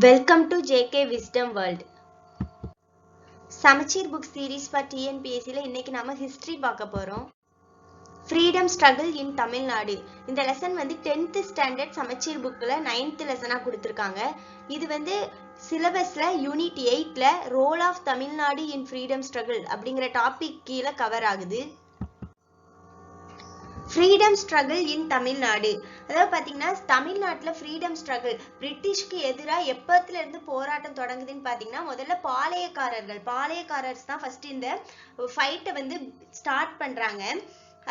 Welcome to JK Wisdom World. சமச்சீர் book series for டிஎன்பிஎஸ்சியில் இன்னைக்கு நம்ம ஹிஸ்ட்ரி பார்க்க போகிறோம். Freedom struggle in Tamil Nadu. இந்த லெசன் 10th ஸ்டாண்டர்ட் சமச்சீர் புக்கில் 9th லெசனாக கொடுத்துருக்காங்க. இது சிலபஸில் யூனிட் 8ல் role of Tamil Nadu in freedom struggle அப்படிங்கிற டாபிக் கீழே கவர் ஆகுது. ஃப்ரீடம் ஸ்ட்ரகிள் இன் தமிழ்நாடு, அதாவது பார்த்தீங்கன்னா தமிழ்நாட்டில் ஃப்ரீடம் ஸ்ட்ரகிள் பிரிட்டிஷ்க்கு எதிராக எப்பத்துல இருந்து போராட்டம் தொடங்குதுன்னு பார்த்தீங்கன்னா முதல்ல பாளையக்காரர்ஸ் தான் ஃபர்ஸ்ட் இந்த ஃபைட்டை ஸ்டார்ட் பண்றாங்க.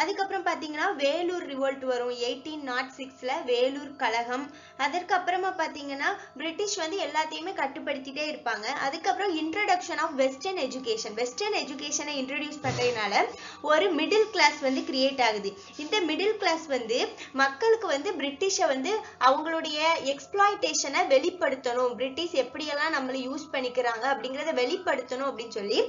அதுக்கப்புறம் பார்த்தீங்கன்னா வேலூர் ரிவோல்ட் வரும் 1806ல் வேலூர் கழகம். அதற்கப்புறமா பார்த்தீங்கன்னா பிரிட்டிஷ் எல்லாத்தையுமே கட்டுப்படுத்திட்டே இருப்பாங்க. அதுக்கப்புறம் இன்ட்ரடக்ஷன் ஆஃப் வெஸ்டர்ன் எஜுகேஷனை இன்ட்ரடியூஸ் பண்றதுனால ஒரு மிடில் கிளாஸ் கிரியேட் ஆகுது. இந்த மிடில் கிளாஸ் மக்களுக்கு பிரிட்டிஷை அவங்களுடைய எக்ஸ்ப்ளாய்டேஷனை வெளிப்படுத்தணும், பிரிட்டிஷ் எப்படியெல்லாம் நம்மளை யூஸ் பண்ணிக்கிறாங்க அப்படிங்கிறத வெளிப்படுத்தணும் அப்படின்னு சொல்லி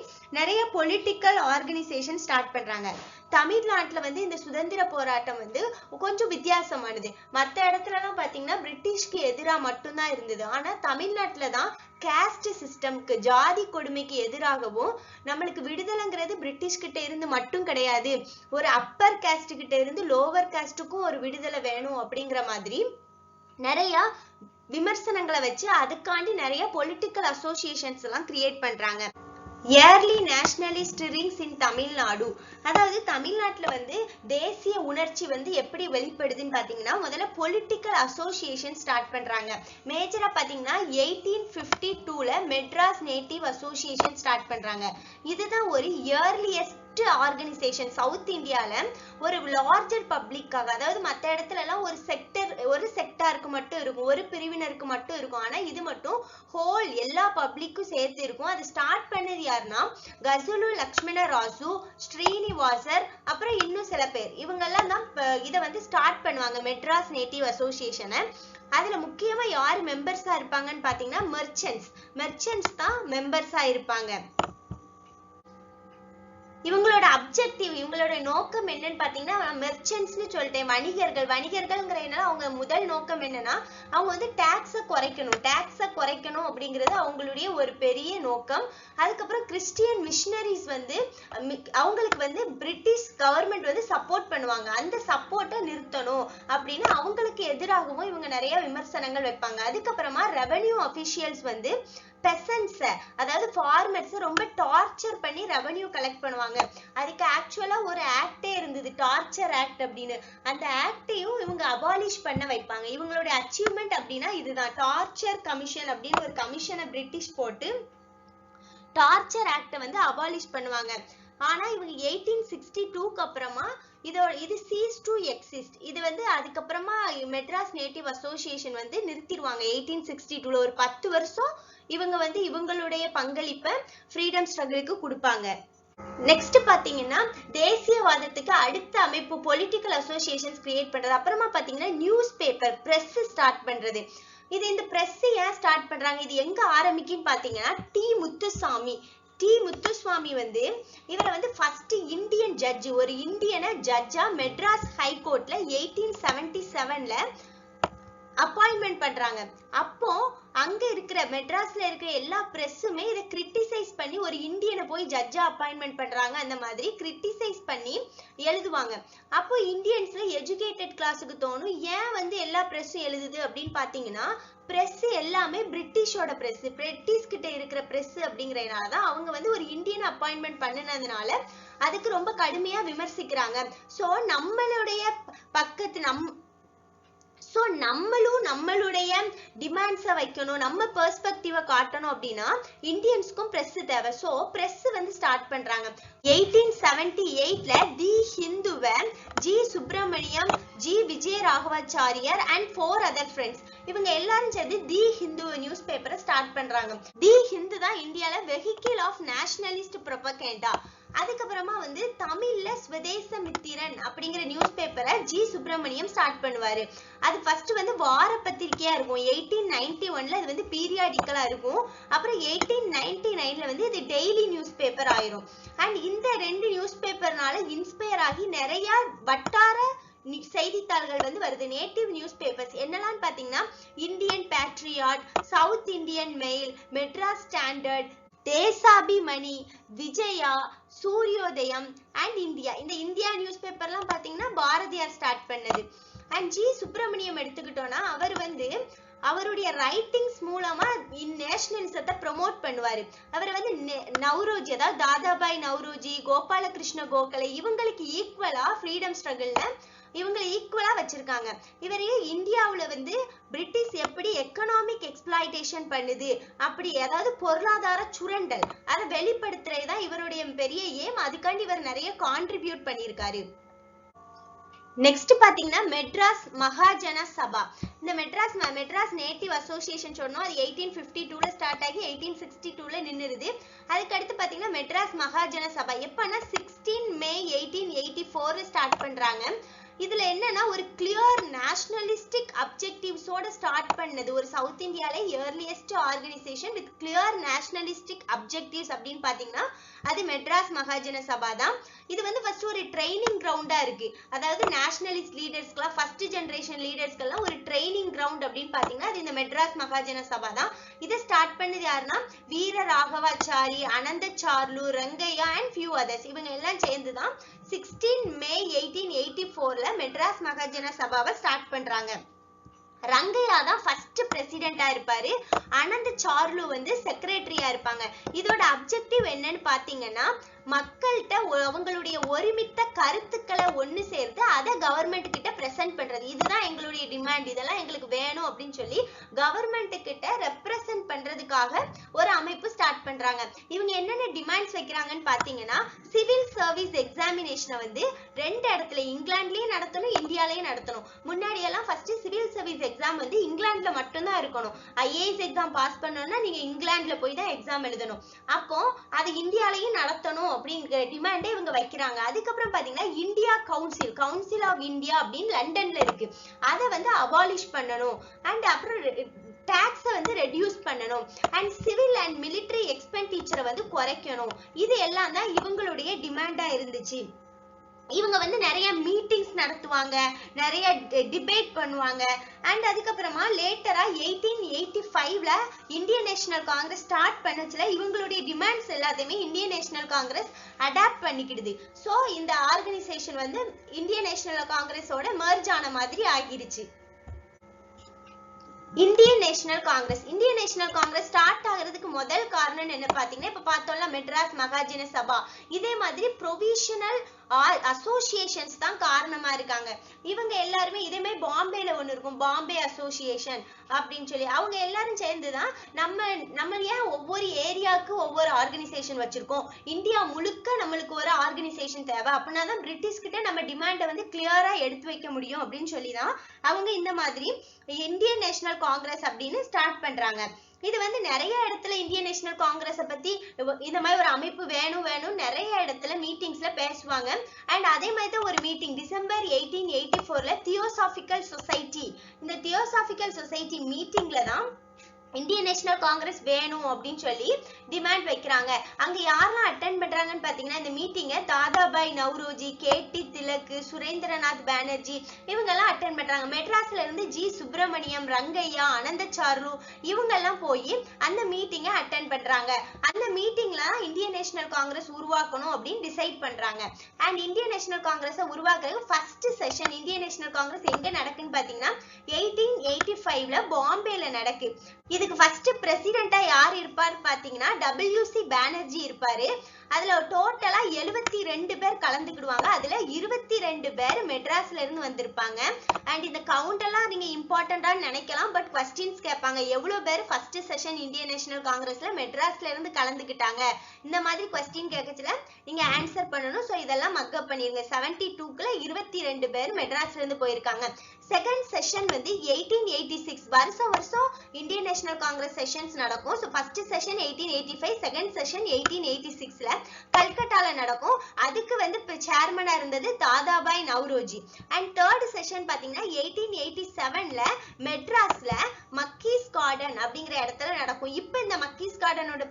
நிறைய பொலிட்டிக்கல் ஆர்கனைசேஷன் ஸ்டார்ட் பண்றாங்க. தமிழ்நாட்டுல இந்த சுதந்திர போராட்டம் கொஞ்சம் வித்தியாசமானது. மற்ற இடத்துலலாம் பாத்தீங்கன்னா பிரிட்டிஷ்க்கு எதிராக மட்டும்தான் இருந்தது. ஆனா தமிழ்நாட்டுல தான் காஸ்ட் சிஸ்டம்க்கு, ஜாதி கொடுமைக்கு எதிராகவும் நம்மளுக்கு விடுதலைங்கிறது பிரிட்டிஷ் கிட்ட இருந்து மட்டும் கிடையாது, ஒரு அப்பர் காஸ்ட் கிட்ட இருந்து லோவர் காஸ்டுக்கும் ஒரு விடுதலை வேணும் அப்படிங்கிற மாதிரி நிறைய விமர்சனங்களை வச்சு அதுக்காண்டி நிறைய பொலிட்டிக்கல் அசோசியேஷன்ஸ் எல்லாம் கிரியேட் பண்றாங்க. ஏர்லி நேஷனலிஸ்ட் ரிங்ஸ் இன் தமிழ்நாடு, அதாவது தமிழ்நாட்டுல தேசிய உணர்ச்சி எப்படி வெளிப்படுதுன்னு பாத்தீங்கன்னா முதல்ல பொலிட்டிக்கல் அசோசியேஷன் ஸ்டார்ட் பண்றாங்க. மேஜரா பாத்தீங்கன்னா 1852ல மெட்ராஸ் நேட்டிவ் அசோசியேஷன் ஸ்டார்ட் பண்றாங்க. இதுதான் ஒரு இயர்லியஸ்ட் ஆர்கனைசேஷன் சவுத் இந்தியால ஒரு லார்ஜர் பப்ளிக்காக, அதாவது மற்ற இடத்துல எல்லாம் ஒரு செக்டாருக்கு மட்டும் இருக்கும், ஒரு பிரிவினருக்கு மட்டும் இருக்கும். ஆனா இது மட்டும் ஹோல் எல்லா பப்ளிக்கும் சேர்த்து இருக்கும். அது ஸ்டார்ட் பண்ணது யாருன்னா கசுலு லக்ஷ்மண ராசு, ஸ்ரீனிவாசர், அப்புறம் இன்னும் சில பேர். இவங்க எல்லாம் தான் இதை ஸ்டார்ட் பண்ணுவாங்க மெட்ராஸ் நேட்டிவ் அசோசியேஷனை. அதுல முக்கியமா யாரு மெம்பர்ஸா இருப்பாங்கன்னு பாத்தீங்கன்னா மெர்ச்சன்ட்ஸ் தான் மெம்பர்ஸா இருப்பாங்க. இவங்களோட அப்ஜெக்டிவ், இவங்களோட நோக்கம் என்னன்னு பாத்தீங்கன்னா மெர்ச்சன்ட்ஸ்னு சொல்லிட்டேன், வணிகர்கள்ங்கிறதுனால அவங்க முதல் நோக்கம் என்னன்னா அவங்க டாக்ஸை குறைக்கணும் அப்படிங்கிறது அவங்களுடைய ஒரு பெரிய நோக்கம். அதுக்கப்புறம் கிறிஸ்டியன் மிஷனரிஸ் அவங்களுக்கு பிரிட்டிஷ் கவர்மெண்ட் சப்போர்ட் பண்ணுவாங்க, அந்த சப்போர்ட்டை நிறுத்தணும் அப்படின்னு அவங்களுக்கு எதிராகவும் இவங்க நிறைய விமர்சனங்கள் வைப்பாங்க. அதுக்கப்புறமா ரெவென்யூ அபிஷியல்ஸ் பெசன்ட்ஸ், அதாவது ஃபார்மர்ஸ் ரொம்ப டார்ச்சர் பண்ணி ரெவென்யூ கலெக்ட் பண்ணுவாங்க. அதுக்கு ஆக்சுவலா ஒரு ஆக்டே இருந்தது, டார்ச்சர் ஆக்ட் அப்படின்னு. அந்த ஆக்டையும் இவங்க அபாலிஷ் பண்ண வைப்பாங்க. இவங்களோட அச்சீவ்மெண்ட் அப்படின்னா இதுதான், டார்ச்சர் கமிஷன் அப்படின்னு ஒரு கமிஷனை பிரிட்டிஷ் போட்டு டார்ச்சர் ஆக்டை அபாலிஷ் பண்ணுவாங்க. ஆனா இவங்க 1862க்கு அப்புறமா இது சீஸ் டு எக்ஸிஸ்ட். இது அதுக்கப்புறமா மெட்ராஸ் நேட்டிவ் அசோசியேஷன் நிறுத்திடுவாங்க 1862ல. ஒரு 10 வருஷம் இவங்க இவங்களுடைய பங்களிப்பை ஃப்ரீடம் ஸ்ட்ரகிளுக்கு கொடுப்பாங்க. நெக்ஸ்ட் பாத்தீங்கன்னா தேசியவாதத்துக்கு அடுத்த அமைப்பு பொலிட்டிக்கல் அசோசியேஷன்ஸ் கிரியேட் பண்றது. அப்புறமா பாத்தீங்கன்னா நியூஸ் பேப்பர், பிரஸ் ஸ்டார்ட் பண்றது. இந்த பிரஸ் ஏன் ஸ்டார்ட் பண்றாங்க, இது எங்க ஆரம்பிக்குன்னு பாத்தீங்கன்னா டி முத்துசாமி இவரை ஃபர்ஸ்ட் இந்தியன் ஜட்ஜ், ஒரு இந்தியனை ஜட்ஜா மெட்ராஸ் ஹைகோர்ட்ல 1877ல அப்பாயின்மெண்ட் பண்றாங்க. அப்போ அங்க இருக்கிற மெட்ராஸ்ல இருக்கிற எல்லா பிரஸ்ஸுமே இதை கிரிட்டிசைஸ் பண்ணி ஒரு இந்தியனை போய் ஜட்ஜா அப்பாயின்மெண்ட் பண்றாங்க, அந்த மாதிரி கிரிட்டிசைஸ் பண்ணி எழுதுவாங்க. அப்போ இந்தியன்ஸ்ல எஜுகேட்டட் கிளாஸுக்கு தோணும், ஏன் எல்லா பிரஸ்ஸும் எழுதுது அப்படின்னு பாத்தீங்கன்னா பிரஸ் எல்லாமே பிரிட்டிஷோட பிரஸ், பிரிட்டிஷ் கிட்ட இருக்கிற பிரஸ் அப்படிங்கறதுனாலதான் அவங்க ஒரு இந்தியன் அப்பாயின்மெண்ட் பண்ணினதுனால அதுக்கு ரொம்ப கடுமையா விமர்சிக்கிறாங்க. சோ நம்மளுடைய நம்மளுடைய டிமாண்ட்ஸை வைக்கணும், நம்ம பெர்ஸ்பெக்டிவை காட்டணும் அப்படின்னா இந்தியன்ஸ்க்கும் பிரஸ் தேவை. சோ பிரஸ் ஸ்டார்ட் பண்றாங்க. 1878ல தி ஹிந்துவை G Subramaniam, G Vijayaraghavachariar and 4 other friends இவங்க எல்லாரும் சேர்ந்து தி ஹிந்து நியூஸ் பேப்பரை ஸ்டார்ட் பண்றாங்க. தி ஹிந்து தான் இந்தியால வெஹிக்கிள் ஆஃப் நேஷனலிஸ்ட் ப்ரொபகேண்டா. அதுக்கப்புறமா தமிழ்ல ஸ்வதேசமித்திரன் அப்படிங்கிற நியூஸ் பேப்பரை ஜி சுப்பிரமணியம் ஸ்டார்ட் பண்ணுவாரு. அது ஃபர்ஸ்ட் வார பத்திரிகையா இருக்கும். 1891ல இது பீரியாடிக்கலா இருக்கும். அப்புறம் 1899ல இது டெய்லி நியூஸ் பேப்பர் ஆயிரும். அண்ட் இந்த 2 நியூஸ் பேப்பர்னால இன்ஸ்பயர் ஆகி நிறைய வட்டார செய்தித்தாள்கள் வந்து வருது, நேட்டிவ் நியூஸ் பேப்பர்ஸ் என்னெல்லாம் பாத்தீங்கன்னா Indian Patriot, South Indian Mail, Madras Standard, Deshabhimani, Vijaya, Suryodayam and India. இந்த இந்தியா நியூஸ் பேப்பர்லாம் பாத்தீங்கன்னா பாரதியார் ஸ்டார்ட் பண்ணது. அண்ட் ஜி சுப்பிரமணியம் எடுத்துக்கிட்டோம்னா அவர் வந்து அவருடைய ரைட்டிங்ஸ் மூலமா நேஷனலிசத்தை ப்ரொமோட் பண்ணுவாரு. அவர் வந்து நவ்ரோஜி, அதாவது தாதாபாய் நவ்ரோஜி, கோபாலகிருஷ்ண கோகலே இவங்களுக்கு ஈக்குவலா ஃப்ரீடம் ஸ்ட்ரகிள்ல இவங்களை ஈக்குவலா வச்சிருக்காங்க. இவரே இந்தியாவுல வந்து பிரிட்டிஷ் எப்படி எக்கனாமிக் எக்ஸ்பிளாய்டேஷன் பண்ணுது அப்படி, அதாவது பொருளாதார சுரண்டல் அதை வெளிப்படுத்துறதுதான் இவருடைய பெரிய ஏம். அதுக்காண்டி இவர் நிறைய கான்ட்ரிபியூட் பண்ணியிருக்காரு. நெக்ஸ்ட் பாத்தீங்கன்னா மெட்ராஸ் மகாஜன சபா. இந்த மெட்ராஸ் நேட்டிவ் அசோசியேஷன் சொன்னோம், அது 1852ல ஸ்டார்ட் ஆகி 1862ல நின்னுருது. அதுக்கு அடுத்து பாத்தீங்கன்னா மெட்ராஸ் மகாஜன சபா எப்பன்னா 16 மே 1884 ஸ்டார்ட் பண்றாங்க. இதுல என்னன்னா ஒரு கிளியர் நேஷனலிஸ்டிக் அப்ஜெக்டிவ்ஸோட ஸ்டார்ட் பண்ணது, ஒரு சவுத் இந்தியால earliest organisation with clear nationalistic objectives அப்படின்னு பாத்தீங்கன்னா அது மெட்ராஸ் மகாஜன சபா தான். இது வந்து ஃபர்ஸ்ட் ஒரு ட்ரைனிங் கிரவுண்டா இருக்கு, அதாவது நேஷனலிஸ்ட் லீடர்ஸ்க்குலாம் ஃபர்ஸ்ட் ஜெனரேஷன் லீடர்ஸ்க்கெல்லாம் ஒரு ட்ரைனிங் கிரவுண்ட் அப்படின்னு பாத்தீங்கன்னா அது இந்த மெட்ராஸ் மகாஜன சபா தான். இதை ஸ்டார்ட் பண்ணது யாருன்னா Veera Raghavachari, Ananda Charlu, Rangaiah and few others. இவங்க எல்லாம் சேர்ந்துதான் 16 மே 1884ல மெட்ராஸ் மகாஜன சபாவை ஸ்டார்ட் பண்றாங்க. ரங்கையா தான் ஃபர்ஸ்ட் பிரசிடென்டா இருப்பாரு, அனந்த சார்லு வந்து செக்ரட்டரியா இருப்பாங்க. இதோட அப்ஜெக்டிவ் என்னன்னு பாத்தீங்கன்னா மக்கள்கிட்ட அவங்களுடைய ஒருமித்த கருத்துக்களை ஒண்ணு சேர்த்து அதை கவர்மெண்ட் கிட்ட பிரசன்ட் பண்றது. இதுதான் எங்களுடைய டிமாண்ட், இதெல்லாம் எங்களுக்கு வேணும் அப்படின்னு சொல்லி கவர்மெண்ட் கிட்ட ரெப்ரசன்ட் பண்றதுக்காக ஒரு அமைப்பு ஸ்டார்ட் பண்றாங்க. இவங்க என்னென்ன டிமாண்ட்ஸ் வைக்கிறாங்கன்னு பாத்தீங்கன்னா சிவில் சர்வீஸ் எக்ஸாமினேஷனை வந்து 2 இடத்துல இங்கிலாந்துலயும் நடத்தணும், இந்தியாலயும் நடத்தணும். முன்னாடி எல்லாம் ஃபர்ஸ்ட் சிவில் சர்வீஸ் எக்ஸாம் வந்து இங்கிலாந்துல மட்டும்தான் இருக்கணும். ஐஏஎஸ் எக்ஸாம் பாஸ் பண்ணணும்னா நீங்க இங்கிலாந்துல போய் தான் எக்ஸாம் எழுதணும். அப்போ அது இந்தியாலயும் நடத்தணும் அப்படிங்கிற டிமாண்டே இவங்க வைக்கிறாங்க. அதுக்கப்புறம் பாத்தீங்கன்னா இந்தியா கவுன்சில் ஆஃப் இந்தியா அப்படின்னு லண்டன்ல இருக்கு, அதை வந்து அபாலிஷ் பண்ணணும். அண்ட் அப்புறம் டாக்ஸை வந்து ரெடியூஸ் பண்ணணும் அண்ட் சிவில் அண்ட் மிலிட்டரி எக்ஸ்பெண்டிச்சரை வந்து குறைக்கணும். இது எல்லாம் தான் இவங்களுடைய டிமாண்டா இருந்துச்சு. இவங்க வந்து நிறைய மீட்டிங்ஸ் நடத்துவாங்க, நிறைய டிபேட் பண்ணுவாங்க. அண்ட் அதுக்கப்புறமா லேட்டரா 1885ல இந்தியன் நேஷனல் காங்கிரஸ் ஸ்டார்ட் பண்ணச்சுல இவங்களுடைய டிமாண்ட்ஸ் எல்லாத்தையுமே இந்தியன் நேஷனல் காங்கிரஸ் அடாப்ட் பண்ணிக்கிடுது. ஸோ இந்த ஆர்கனைசேஷன் வந்து இந்தியன் நேஷனல் காங்கிரஸோட மெர்ஜ் ஆன மாதிரி ஆகிருச்சு. இந்தியன் நேஷனல் காங்கிரஸ் ஸ்டார்ட் ஆகிறதுக்கு முதல் காரணம் என்ன பாத்தீங்கன்னா இப்ப பார்த்தோம்ல மெட்ராஸ் மகாஜன சபா, இதே மாதிரி ப்ரொவிஷனல் அசோசியேஷன்ஸ் தான் காரணமா இருக்காங்க. இவங்க எல்லாருமே இதே மாதிரி பாம்பேல ஒண்ணு இருக்கும், பாம்பே அசோசியேஷன் அப்படின்னு சொல்லி அவங்க எல்லாரும் சேர்ந்துதான் நம்ம ஏன் ஒவ்வொரு ஏரியாவுக்கு ஒவ்வொரு ஆர்கனைசேஷன் வச்சிருக்கோம், இந்தியா முழுக்க நம்மளுக்கு ஒரு ஆர்கனைசேஷன் தேவை, அப்படின்னா தான் பிரிட்டிஷ் கிட்ட நம்ம டிமாண்டை வந்து கிளியரா எடுத்து வைக்க முடியும் அப்படின்னு சொல்லிதான் அவங்க இந்த மாதிரி இந்தியன் நேஷனல் காங்கிரஸ் அப்படின்னு ஸ்டார்ட் பண்றாங்க. இது வந்து நிறைய இடத்துல இந்தியன் நேஷனல் காங்கிரஸ் பத்தி இந்த மாதிரி ஒரு அமைப்பு வேணும் நிறைய இடத்துல மீட்டிங்ஸ்ல பேசுவாங்க. அண்ட் அதே மாதிரி தான் ஒரு மீட்டிங் டிசம்பர் 1884ல தியோசாபிக்கல் சொசைட்டி, இந்த தியோசாபிக்கல் சொசைட்டி மீட்டிங்ல தான் இந்தியன் நேஷனல் காங்கிரஸ் வேணும் அப்படின்னு சொல்லி டிமாண்ட் வைக்கிறாங்க. அங்க யாரெல்லாம் அட்டென்ட் பண்றாங்கன்னு பாத்தீங்கன்னா இந்த மீட்டிங்கை தாதாபாய் நவ்ரோஜி, கேடி திலக், சுரேந்திரநாத் பானர்ஜி இவங்க எல்லாம் அட்டென்ட் பண்றாங்க. மெட்ராஸ்ல இருந்து ஜி சுப்பிரமணியம், ரங்கையா, அனந்த சார்லு இவங்க எல்லாம் போய் அந்த மீட்டிங்கை அட்டென்ட் பண்றாங்க. அந்த மீட்டிங்ல இந்தியன் நேஷனல் காங்கிரஸ் உருவாக்கணும் அப்படின்னு டிசைட் பண்றாங்க. அண்ட் இந்தியன் நேஷனல் காங்கிரஸ் உருவாக்குறது first session Indian National Congress எங்க நடக்குன்னு பாத்தீங்கன்னா 1885ல பாம்பேல நடக்கு. இதுக்கு ஃபர்ஸ்ட் பிரசிடென்ட்டா யார் இருப்பார் பாத்தீங்கன்னா WC பானர்ஜி இருப்பாரு. அதுல டோட்டலா 72 பேர் கலந்துக்கிடுவாங்க. அதுல 22 பேர் மெட்ராஸ்ல இருந்து வந்திருப்பாங்க. அண்ட் இந்த கவுண்ட் எல்லாம் நீங்க இம்பார்ட்டன்டா நினைக்கலாம், பட் क्वेश्चंस கேட்பாங்க, எவ்வளவு பேர் ஃபர்ஸ்ட் செஷன் இந்தியன் நேஷனல் காங்கிரஸ்ல மெட்ராஸ்ல இருந்து கலந்துக்கிட்டாங்க, இந்த மாதிரி क्वेश्चन கேட்கச்சுல நீங்க ஆன்சர் பண்ணணும். சோ இதெல்லாம் மக்கப் பண்ணிருங்க. 72க்குள்ள 22 பேர் மெட்ராஸ்ல இருந்து போயிருக்காங்க. செகண்ட் செஷன் வந்து 1886 வருஷம் இந்தியன் நேஷனல் காங்கிரஸ் செஷன்ஸ் நடக்கும். So first session 1885, second session 1886ல கல்கட்டால நடக்கும். அதுக்கு வந்து சேர்மனா இருந்தது Dadabhai Naoroji. And third session பாத்தீங்கன்னா 1887ல மெட்ராஸ்ல மக்கீஸ் கார்டன் அப்படிங்கிற இடத்துல நடக்கும். இப்ப இந்த மக்கீஸ் கார்டனோட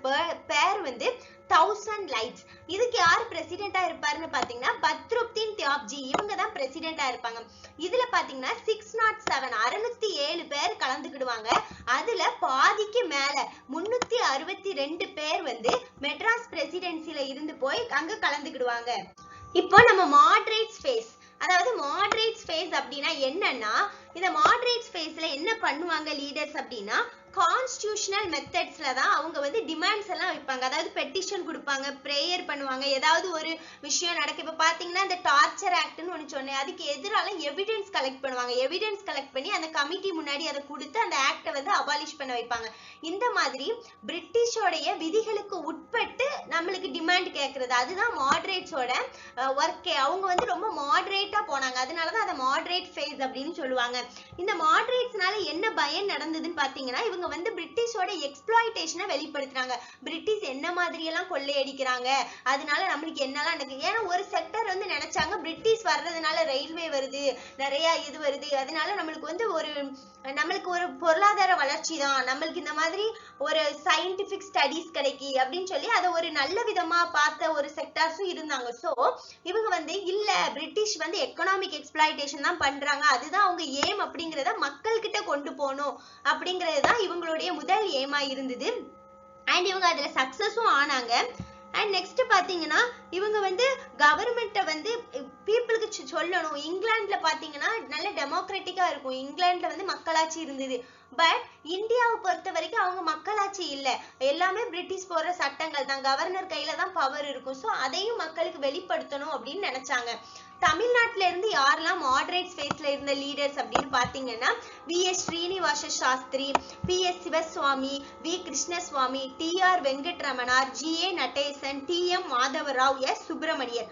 பேர் வந்து 1000 லைட்ஸ். இதுக்கு யார் பிரசிடென்டா இருப்பாருன்னு பாத்தீங்கன்னா பத்ருப்தீன் தியாப்ஜி, இவங்க தான் பிரசிடென்டா இருப்பாங்க. இதுல பாத்தீங்கன்னா 607 பேர் கலந்துக்கிடுவாங்க. அதுல பாதிக்கு மேல 362 பேர் வந்து மெட்ராஸ் பிரசிடென்சில இருந்து போய் அங்க கலந்துக்கிடுவாங்க. இப்போ நம்ம மாடரேட் ஸ்பேஸ், அதாவது மாடரேட் ஸ்பேஸ் அப்படின்னா என்னன்னா, இந்த மாடரேட் ஸ்பேஸ்ல என்ன பண்ணுவாங்க லீடர்ஸ் அப்படின்னா, கான்ஸ்டிடியூஷனல் மெத்தட்ஸ்ல தான் அவங்க வந்து டிமாண்ட்ஸ் எல்லாம் வைப்பாங்க. அதாவது பெட்டிஷன் கொடுப்பாங்க, பிரேயர் பண்ணுவாங்க. ஏதாவது ஒரு விஷயம் நடக்கு, இப்ப பாத்தீங்கன்னா இந்த டார்ச்சர் ஆக்ட்னு ஒண்ணு சொன்னேன், அதுக்கு எதிரால எவிடன்ஸ் கலெக்ட் பண்ணுவாங்க. எவிடன்ஸ் கலெக்ட் பண்ணி அந்த கமிட்டி முன்னாடி அதை கொடுத்து அந்த ஆக்டை வந்து அபாலிஷ் பண்ண வைப்பாங்க. இந்த மாதிரி பிரிட்டிஷோடைய விதிகளுக்கு உட்பட்டு நம்மளுக்கு டிமாண்ட் கேட்கறது, அதுதான் மாடரேட்ஸோட ஒர்க்கே. அவங்க வந்து ரொம்ப மாடரேட்டா போனாங்க, அதனாலதான் அதை மாடரேட் ஃபேஸ் அப்படின்னு சொல்லுவாங்க. இந்த மாடரேட்ஸ்னால என்ன பயன் நடந்ததுன்னு பாத்தீங்கன்னா, இவங்க வந்து பிரிட்டிஷோட எக்ஸ்ப்ளாய்டேஷனை வெளிப்படுத்துறாங்க. பிரிட்டிஷ் என்ன மாதிரி எல்லாம் கொள்ளையடிக்கிறாங்க, அதனால நம்மளுக்கு என்னெல்லாம் நடக்குது. ஏன்னா ஒரு செக்டர் வந்து நினைச்சாங்க பிரிட்டிஷ் வர்றதுனால ரயில்வே வருது, நிறைய இது வருது, அதனால நம்மளுக்கு வந்து ஒரு பொருளாதார வளர்ச்சி தான், நம்மளுக்கு இந்த மாதிரி ஒரு சயின்டிபிக் ஸ்டடிஸ் கிடைக்கி அப்படின்னு சொல்லி அதை ஒரு நல்ல விதமா பார்த்த ஒரு செக்டார்ஸும் இருந்தாங்க. சோ இவங்க வந்து இல்ல, பிரிட்டிஷ் வந்து எக்கனாமிக் எக்ஸ்ப்ளாய்டேஷன் தான் பண்றாங்க, அதுதான் அவங்க ஏம் அப்படிங்கறத மக்கள் கிட்ட கொண்டு போகணும் அப்படிங்கிறது தான் இவங்களுடைய முதல் ஏமா இருந்தது. அண்ட் இவங்க அதுல சக்சஸும் ஆனாங்க. அண்ட் நெக்ஸ்ட் பாத்தீங்கன்னா, இவங்க வந்து கவர்மெண்ட்டை வந்து பீப்புளுக்கு சொல்லணும். இங்கிலாந்துல பாத்தீங்கன்னா நல்ல டெமோக்ராட்டிக்கா இருக்கும், இங்கிலாந்துல வந்து மக்களாட்சி இருந்தது. பட் இந்தியாவை பொறுத்த வரைக்கும் அவங்க மக்களாட்சி இல்ல, எல்லாமே பிரிட்டிஷ் போடுற சட்டங்கள் தான், கவர்னர் கையில தான் பவர் இருக்கும். சோ அதையும் மக்களுக்கு வெளிப்படுத்தணும் அப்படின்னு நினைச்சாங்க. தமிழ்நாட்டுல இருந்து யாரெல்லாம் மாடரேட் ஸ்பேஸ்ல இருந்த லீடர்ஸ் அப்படின்னு பாத்தீங்கன்னா, V S. Srinivasa Sastri, P S. Sivaswami, V. Krishnaswami, T R. Venkataramanar, G A. Natesan, T M. Madhava Rao, S. Subramaniar,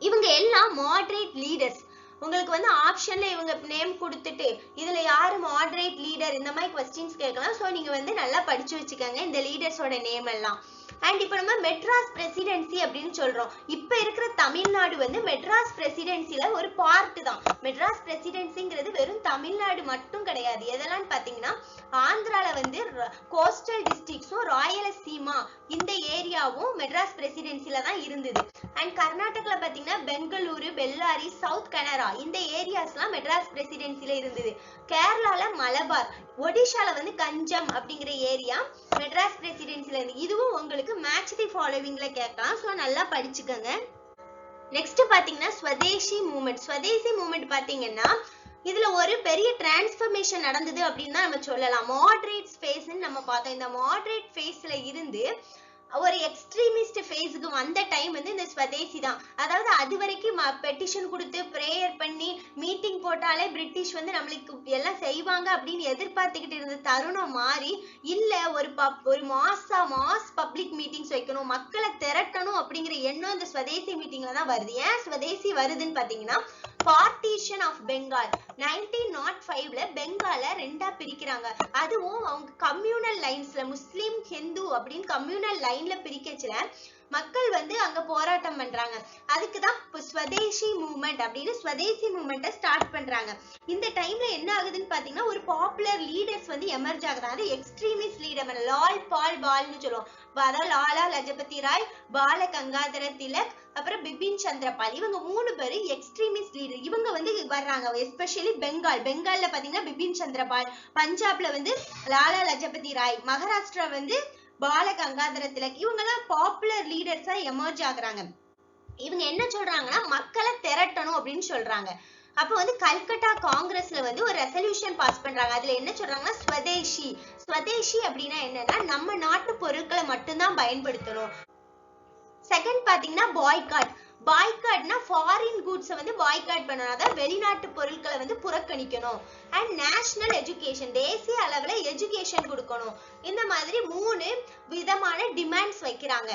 இவங்க எல்லாம் மாடரேட் லீடர்ஸ். உங்களுக்கு வந்து ஆப்ஷன்ல இவங்க நேம் கொடுத்துட்டு இதுல யாரு மாடரேட் லீடர் இந்த மாதிரி क्वेश्चंस கேட்கலாம். சோ நீங்க வந்து நல்லா படிச்சு வச்சுக்கோங்க இந்த லீடர்ஸோட நேம் எல்லாம். அண்ட் இப்போ நம்ம மெட்ராஸ் பிரசிடென்சி அப்படின்னு சொல்றோம். இப்ப இருக்கிற தமிழ்நாடு வந்து மெட்ராஸ் பிரசிடென்சில ஒரு பார்ட் தான். மெட்ராஸ் பிரசிடென்சிங்கிறது வெறும் தமிழ்நாடு மட்டும் கிடையாது. எதெல்லாம் பாத்தீங்கன்னா, ஆந்திரால வந்து கோஸ்டல் டிஸ்ட்ரிக்ட்ஸும் ராயலசீமா இந்த ஏரியாவும் மெட்ராஸ் பிரசிடென்சில தான் இருந்தது. அண்ட் கர்நாடகால பாத்தீங்கன்னா பெங்களூரு, பெல்லாரி, சவுத் கனரா இந்த ஏரியாஸ்லாம் மெட்ராஸ் பிரசிடென்சில இருந்தது. கேரளால மலபார், ஒடிஷால வந்து கஞ்சம் அப்படிங்கிற ஏரியா மெட்ராஸ் பிரசிடென்சில இருந்து. இதுவும் உங்களுக்கு மேட்ச் தி ஃபாலோவிங்ல கேட்கலாம். சோ நல்லா படிச்சுக்கோங்க. நெக்ஸ்ட் பாத்தீங்கன்னா ஸ்வதேசி மூவ்மெண்ட். ஸ்வதேசி மூவ்மெண்ட் பாத்தீங்கன்னா இதுல ஒரு பெரிய டிரான்ஸ்ஃபர்மேஷன் நடந்தது அப்படின்னு தான் நம்ம சொல்லலாம். மாடரேட் ஃபேஸ்ன்னு நம்ம பார்த்தோம். இந்த மாடரேட் ஃபேஸ்ல இருந்து ஒரு எக்ஸ்ட்ரீமிஸ்ட் ஃபேஸுக்கு வந்த டைம் வந்து இந்த ஸ்வதேசி தான். அதாவது அது வரைக்கும் பெட்டிஷன் கொடுத்து பிரேயர் பண்ணி மீட்டிங் போட்டாலே பிரிட்டிஷ் வந்து நம்மளுக்கு எல்லாம் செய்வாங்க அப்படின்னு எதிர்பார்த்துக்கிட்டு இருந்த தருணம் மாறி, இல்ல ஒரு மாஸ் பப்ளிக் மீட்டிங்ஸ் வைக்கணும், மக்களை திரட்டணும் அப்படிங்கிற எண்ணம் இந்த ஸ்வதேசி மீட்டிங்ல தான் வருது. ஏன் ஸ்வதேசி வருதுன்னு பாத்தீங்கன்னா, பார்ட்டிஷன் ஆஃப் பெங்கால் 1905ல பெங்கால ரெண்டா பிரிக்கிறாங்க. அதுவும் அவங்க கம்யூனல் லைன்ஸ்ல முஸ்லிம் ஹிந்து அப்படின்னு கம்யூனல் லைன்ல பிரிக்கச்சுல மக்கள் வந்து அங்க போராட்டம் பண்றாங்க. அதுக்குதான் ஸ்வதேசி மூவ்மெண்ட் அப்படின்னு ஸ்வதேசி மூவ்மெண்ட்டை ஸ்டார்ட் பண்றாங்க. இந்த டைம்ல என்ன ஆகுதுன்னு பாத்தீங்கன்னா, ஒரு பாப்புலர் லீடர்ஸ் வந்து எமர்ஜ் ஆகுறாங்க. அது எக்ஸ்ட்ரீமிஸ்ட் லீடர், லால் பால் பால்னு சொல்லுவோம். அதாவது லாலா லஜபதி ராய், பால கங்காதர திலக், அப்புறம் பிபின் சந்திரபால், இவங்க 3 பேரு எக்ஸ்ட்ரீமிஸ்ட் லீடர். இவங்க வந்து வர்றாங்க. எஸ்பெஷலி பெங்கால்ல பாத்தீங்கன்னா பிபின் சந்திரபால், பஞ்சாப்ல வந்து லாலா லஜபதி ராய், மகாராஷ்டிரா வந்து பால கங்காதர திலக், இவங்க எல்லாம் பாப்புலர் லீடர்ஸா எமர்ஜ் ஆகுறாங்க. இவங்க என்ன சொல்றாங்கன்னா, மக்களை திரட்டணும் அப்படின்னு சொல்றாங்க. அப்ப வந்து கல்கட்டா காங்கிரஸ்ல வந்து ஒரு ரெசல்யூஷன் பாஸ் பண்றாங்க. அதுல என்ன சொல்றாங்கன்னா, ஸ்வதேசி அப்படின்னா என்னன்னா, நம்ம நாட்டு பொருட்களை மட்டும்தான் பயன்படுத்தணும். செகண்ட் பாத்தீங்கன்னா பாய்காட்னா ஃபாரின் கூட்ஸ் வந்து பாய்காட் பண்ணணும், அதாவது வெளிநாட்டு பொருட்களை வந்து புறக்கணிக்கணும். அண்ட் நேஷனல் எஜுகேஷன், தேசிய அளவுல எஜுகேஷன் கொடுக்கணும். இந்த மாதிரி 3 விதமான டிமாண்ட்ஸ் வைக்கிறாங்க.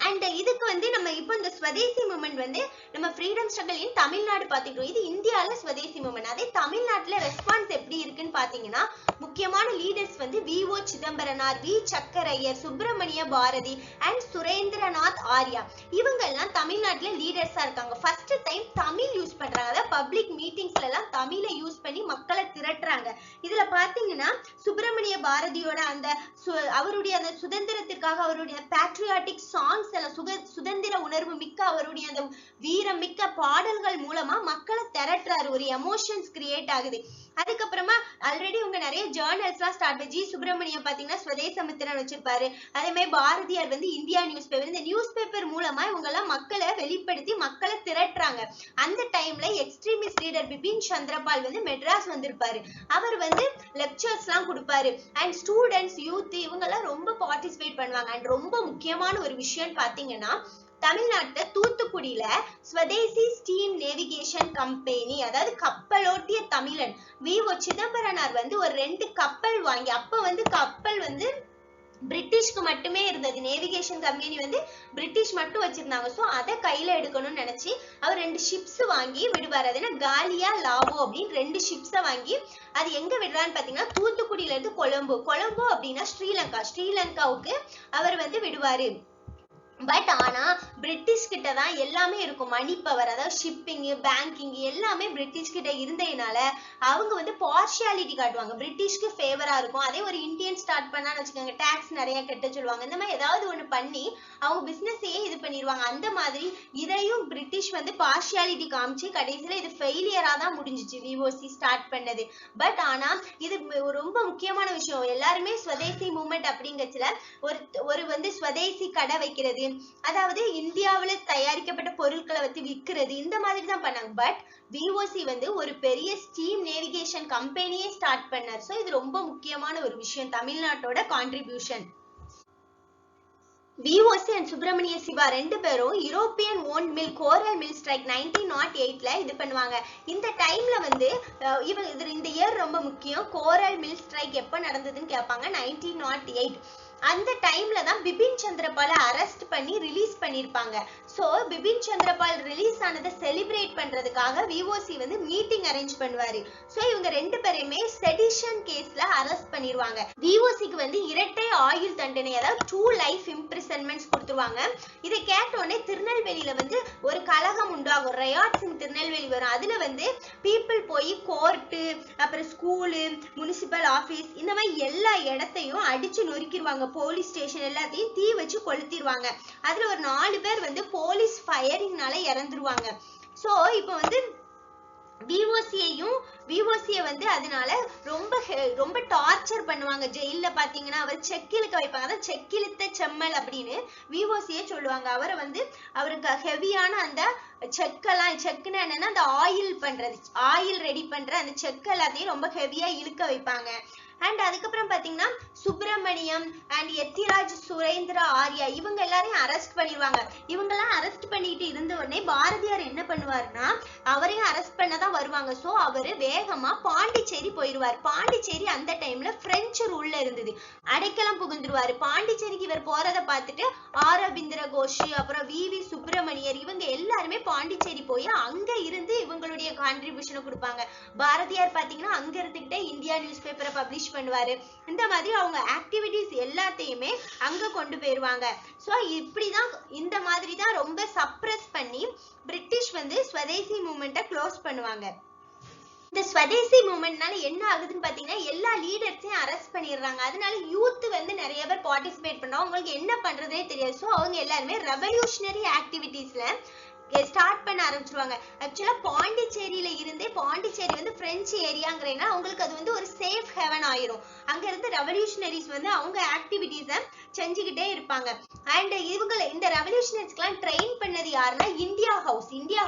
அண்ட் இதுக்கு வந்து நம்ம இப்போ இந்த ஸ்வதேசி மூவ்மெண்ட் வந்து நம்ம ஃப்ரீடம் ஸ்ட்ரகிள் இன் தமிழ்நாடு பாத்துக்கிட்டோம். இது இந்தியால ஸ்வதேசி மூவ்மெண்ட். அதே தமிழ்நாட்டுல ரெஸ்பான்ஸ் எப்படி இருக்குன்னு பாத்தீங்கன்னா, முக்கிய முக்கியமான லீடர்ஸ் வந்து வி.ஓ. சிதம்பரனார், வி. சக்கரையர், சுப்பிரமணிய பாரதி அண்ட் சுரேந்திரநாத் ஆர்யா. இவங்க எல்லாம் தமிழ்நாட்டுல லீடர்ஸா இருக்காங்க. ஃபர்ஸ்ட் டைம் தமிழ் யூஸ் பண்றாங்க. அதாவது பப்ளிக் மீட்டிங்ஸ்ல எல்லாம் தமிழை யூஸ் பண்ணி மக்களை திரட்டுறாங்க. இதுல பாத்தீங்கன்னா சுப்பிரமணிய பாரதியோட அந்த அவருடைய அந்த சுதந்திரத்திற்காக அவருடைய பேட்ரியாட்டிக் சாங்ஸ் எல்லாம் சுதந்திர உணர்வு மிக்க அவருடைய அந்த வீரம் மிக்க பாடல்கள் மூலமா மக்களை திரட்டுறாரு. ஒரு எமோஷன்ஸ் கிரியேட் ஆகுது. அதுக்கப்புறமா ஆல்ரெடி உங்க நிறைய ஜேர்னல்ஸ் எல்லாம் ஸ்டார்ட் பண்ணி சுப்பிரமணியம் பாத்தீங்கன்னா ஸ்வதேசமித்திரன் வச்சிருப்பாரு. அதே மாதிரி பாரதியார் வந்து இந்தியா நியூஸ் பேப்பர். இந்த நியூஸ் பேப்பர் மூலமா இவங்க எல்லாம் மக்களை வெளிப்படுத்தி மக்களை திரட்டுறாங்க. அந்த டைம்ல எக்ஸ்ட்ரீமிஸ்ட் லீடர் பிபின் சந்திரபால் வந்து மெட்ராஸ் வந்திருப்பாரு. அவர் வந்து லெக்சர்ஸ் எல்லாம் கொடுப்பாரு. அண்ட் ஸ்டூடெண்ட்ஸ், யூத் இவங்க எல்லாம் ரொம்ப பார்ட்டிசிபேட் பண்ணுவாங்க. அண்ட் ரொம்ப முக்கியமான ஒரு விஷயம் பாத்தீங்கன்னா தமிழ்நாட்டுல தூத்துக்குடியில ஸ்வதேசி ஸ்டீம் நேவிகேஷன் கம்பெனி, அதாவது கப்பலோட்டிய தமிழன் வி.ஓ. சிதம்பரனார் வந்து ஒரு 2 கப்பல் வாங்கி, அப்ப வந்து கப்பல் வந்து பிரிட்டிஷ்க்கு மட்டுமே இருந்தது. நேவிகேஷன் கம்பெனி வந்து பிரிட்டிஷ் மட்டும் வச்சிருந்தாங்க. சோ அதை கையில எடுக்கணும்னு நினைச்சு அவர் 2 ஷிப்ஸ் வாங்கி விடுவாரு. அது என்ன, காலியா லாவோ அப்படின்னு 2 ஷிப்ஸை வாங்கி அது எங்க விடுறான்னு பாத்தீங்கன்னா தூத்துக்குடியில இருந்து கொலம்போ அப்படின்னா ஸ்ரீலங்காவுக்கு அவர் வந்து விடுவாரு. பட் ஆனா பிரிட்டிஷ் கிட்ட தான் எல்லாமே இருக்கும். மணி பவர், அதாவது ஷிப்பிங், பேங்கிங் எல்லாமே பிரிட்டிஷ் கிட்ட இருந்ததுனால அவங்க வந்து பார்ஷியாலிட்டி காட்டுவாங்க. பிரிட்டிஷ்க்கு ஃபேவரா இருக்கும். அதே ஒரு இந்தியன் ஸ்டார்ட் பண்ணான்னு வச்சுக்கோங்க, டாக்ஸ் நிறைய கட்ட சொல்லுவாங்க. இந்த மாதிரி ஏதாவது ஒண்ணு பண்ணி அவங்க பிசினஸையே இது பண்ணிடுவாங்க. அந்த மாதிரி இதையும் பிரிட்டிஷ் வந்து பார்ஷியாலிட்டி காமிச்சு கடைசியில இது ஃபெயிலியரா தான் முடிஞ்சிச்சு வி.ஓ.சி ஸ்டார்ட் பண்ணது. பட் ஆனா இது ரொம்ப முக்கியமான விஷயம். எல்லாருமே ஸ்வதேசி மூவ்மெண்ட் அப்படிங்கறதுல ஒரு வந்து ஸ்வதேசி கடை வைக்கிறது, அதாவது இந்தியாவுல தயாரிக்கப்பட்ட பொருட்களை வச்சு விற்கிறது, இந்த மாதிரி தான் பண்ணாங்க. பட் வி.ஓ.சி வந்து ஒரு பெரிய ஸ்டீம் நேவிகேஷன் கம்பெனியே ஸ்டார்ட் பண்ணார். சோ இது ரொம்ப முக்கியமான ஒரு விஷயம், தமிழ்நாட்டோட கான்ட்ரிபியூஷன். வி.ஓ.சி அண்ட் சுப்பிரமணிய சிவா 2 பேரும் யூரோப்பியன் ஓன் மில் கோரல் மில் ஸ்ட்ரைக் 1908ல இது பண்ணுவாங்க. இந்த டைம்ல வந்து இந்த இயர் ரொம்ப முக்கியம். கோரல் மில் ஸ்ட்ரைக் எப்ப நடந்ததுன்னு கேட்பாங்க. 1908. அந்த டைம்ல தான் பிபின் சந்திரபாலை அரெஸ்ட் பண்ணி ரிலீஸ் பண்ணிருப்பாங்க. சோ பிபின் சந்திரபால் ரிலீஸ் ஆனதை செலிப்ரேட் பண்றதுக்காக வி.ஓ.சி வந்து மீட்டிங் அரேஞ்ச் பண்ணுவாரு. சோ இவங்க 2 பேரையுமே செடிஷன் கேஸ்ல அரெஸ்ட் பண்ணிடுவாங்க. வி.ஓ.சிக்கு வந்து இரட்டை ஆயுள் தண்டனை, அதாவது 2 லைஃப் இம்ப்ரிசன்மெண்ட்ஸ் கொடுத்துருவாங்க. இதை கேட்ட உடனே திருநெல்வேலியில வந்து ஒரு கலகம் உண்டாகும். ரயாட்ஸ் இன் திருநெல்வேலி வரும். அதுல வந்து பீப்புள் போய் கோர்ட்டு, அப்புறம் ஸ்கூலு, முனிசிபல் ஆபீஸ், இந்த மாதிரி எல்லா இடத்தையும் அடிச்சு நொறுக்கிடுவாங்க. போலீஸ் ஸ்டேஷன் எல்லாத்தையும் தீ வச்சு கொளுத்திடுவாங்க. அதுல ஒரு 4 பேர் வந்து போலீஸ் ஃபயரிங்னால இறந்துருவாங்க. சோ இப்போ வந்து வி.ஓ.சியை வந்து அதனால ரொம்ப டார்ச்சர் பண்ணுவாங்க. ஜெயில பாத்தீங்கன்னா அவர் செக்கிழுக்க வைப்பாங்க. அதான் செக்கிழுத்த செம்மல் அப்படின்னு வி.ஓ.சியை சொல்லுவாங்க. அவரை வந்து அவருக்கு ஹெவியான அந்த செக்குன்னா என்னன்னா அந்த ஆயில் ரெடி பண்ற அந்த செக்கு எல்லாத்தையும் ரொம்ப ஹெவியா இழுக்க வைப்பாங்க. அண்ட் அதுக்கப்புறம் பாத்தீங்கன்னா சுப்பிரமணியம் அண்ட் எத்திராஜ், சுரேந்திர ஆர்யா இவங்க எல்லாரையும் அரெஸ்ட் பண்ணிடுவாங்க. இவங்க எல்லாம் அரெஸ்ட் பண்ணிட்டு இருந்த உடனே பாரதியார் என்ன பண்ணுவாருன்னா அவரையும் அரெஸ்ட் பண்ணதான் வருவாங்க. சோ அவரு வேகமா பாண்டிச்சேரி போயிடுவார். பாண்டிச்சேரி அந்த டைம்ல பிரெஞ்சு ரூல்ல இருந்தது. அடைக்கலம் புகுந்துருவாரு. பாண்டிச்சேரிக்கு இவர் போறதை பார்த்துட்டு ஆரபிந்திர கோஷ், அப்புறம் வி.வி. சுப்பிரமணியர் இவங்க எல்லாருமே பாண்டிச்சேரி போய் அங்க இருந்து இவங்களுடைய கான்ட்ரிபியூஷனை கொடுப்பாங்க. பாரதியார் பாத்தீங்கன்னா அங்க இருந்துகிட்டே இந்தியா நியூஸ் பேப்பரை பப்ளிஷ் பண்ணுவாரு. இந்த மாதிரி அவங்க ஆக்டிவிட்டிஸ் எல்லாத்தையுமே அங்க கொண்டு போயிருவாங்க. சோ இப்படிதான் இந்த மாதிரி தான் ரொம்ப சப்ரஸ் பண்ணி பிரிட்டிஷ் வந்து ஸ்வதேசி மூவ்மெண்ட்டை க்ளோஸ் பண்ணுவாங்க. இந்த ஸ்வதேசி மூவ்மெண்ட்னால என்ன ஆகுதுன்னு பாத்தீங்கன்னா எல்லா லீடர்ஸையும் அரெஸ்ட் பண்ணிடுறாங்க. அதனால யூத் வந்து நிறைய பேர் பார்ட்டிசிபேட் பண்றாங்க. அவங்களுக்கு என்ன பண்றதே தெரியாது. சோ அவங்க எல்லாருமே ரெவல்யூஷனரி ஆக்டிவிட்டீஸ்ல ஸ்டார்ட் பண்ண ஆரம்பிச்சிருவாங்க. ஆக்சுவலா பாண்டிச்சேரியில இருந்தே, பாண்டிச்சேரி வந்து பிரெஞ்சு ஏரியாங்கிறேன்னா அவங்களுக்கு அது வந்து ஒரு சேஃப் ஹெவன் ஆயிரும். அங்க இருந்து ரெவல்யூஷனரிஸ் வந்து அவங்க ஆக்டிவிட்டீஸை செஞ்சுக்கிட்டே இருப்பாங்க. அண்ட் இந்த ரெவல்யூஷனரிஸ்க்கு ட்ரெயின் பண்ணது யாருன்னா இந்தியா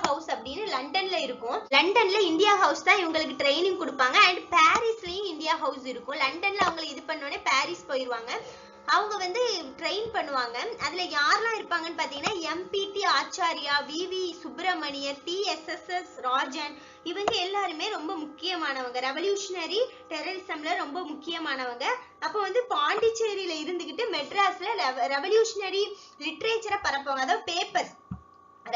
ஹவுஸ் அப்படின்னு லண்டன்ல இருக்கும். லண்டன்ல இந்தியா ஹவுஸ் தான் இவங்களுக்கு ட்ரைனிங் கொடுப்பாங்க. அண்ட் பாரிஸ்லயும் இந்தியா ஹவுஸ் இருக்கும். லண்டன்ல அவங்களை இது பண்ணோடனே பாரிஸ் போயிருவாங்க. அவங்க வந்து ட்ரெயின் பண்ணுவாங்க. அதுல யாரெல்லாம் இருப்பாங்கன்னு பாத்தீங்கன்னா எம்.பி.டி. ஆச்சாரியா, வி.வி. சுப்பிரமணியர், டி.எஸ்.எஸ். ராஜன் இவங்க எல்லாருமே ரொம்ப முக்கியமானவங்க. ரெவல்யூஷனரி டெரரிசம்ல ரொம்ப முக்கியமானவங்க. அப்போ வந்து பாண்டிச்சேரியில இருந்துகிட்டு மெட்ராஸ்ல ரெவல்யூஷனரி லிட்ரேச்சரை பரப்புவாங்க. அதாவது பேப்பர்ஸ்,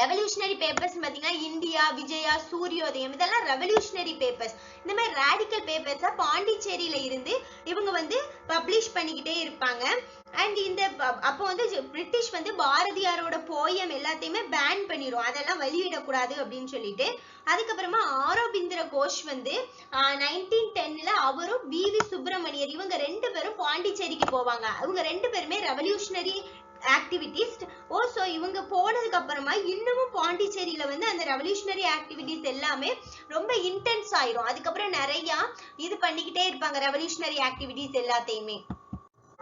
ரெவல்யூஷனரி பேப்பர்ஸ் பாத்தீங்கன்னா இந்தியா, விஜயா, சூரியோதயம் இதெல்லாம் ரெவல்யூஷனரி பேப்பர்ஸ். இந்த மாதிரி ரேடிக்கல் பேப்பர்ஸா பாண்டிச்சேரியில இருந்து இவங்க வந்து பப்ளிஷ் பண்ணிக்கிட்டே இருப்பாங்க. அண்ட் இந்த அப்போ வந்து பிரிட்டிஷ் வந்து பாரதியாரோட போயம் எல்லாத்தையுமே பேன் பண்ணிரும், அதெல்லாம் வெளியிடக்கூடாது அப்படின்னு சொல்லிட்டு. அதுக்கப்புறமா ஆரோபிந்திர கோஷ் வந்து 1910ல அவரும் வி.வி. சுப்பிரமணியர் இவங்க 2 பேரும் பாண்டிச்சேரிக்கு போவாங்க. அவங்க 2 பேருமே ரெவல்யூஷனரி ஆக்டிவிட்டிஸ்ட். சோ இவங்க போனதுக்கு அப்புறமா இன்னமும் பாண்டிச்சேரியில வந்து அந்த ரெவல்யூஷனரி ஆக்டிவிட்டிஸ் எல்லாமே ரொம்ப இன்டென்ஸ் ஆயிரும். அதுக்கப்புறம் நிறைய இது பண்ணிக்கிட்டே இருப்பாங்க ரெவல்யூஷனரி ஆக்டிவிட்டிஸ் எல்லாத்தையுமே.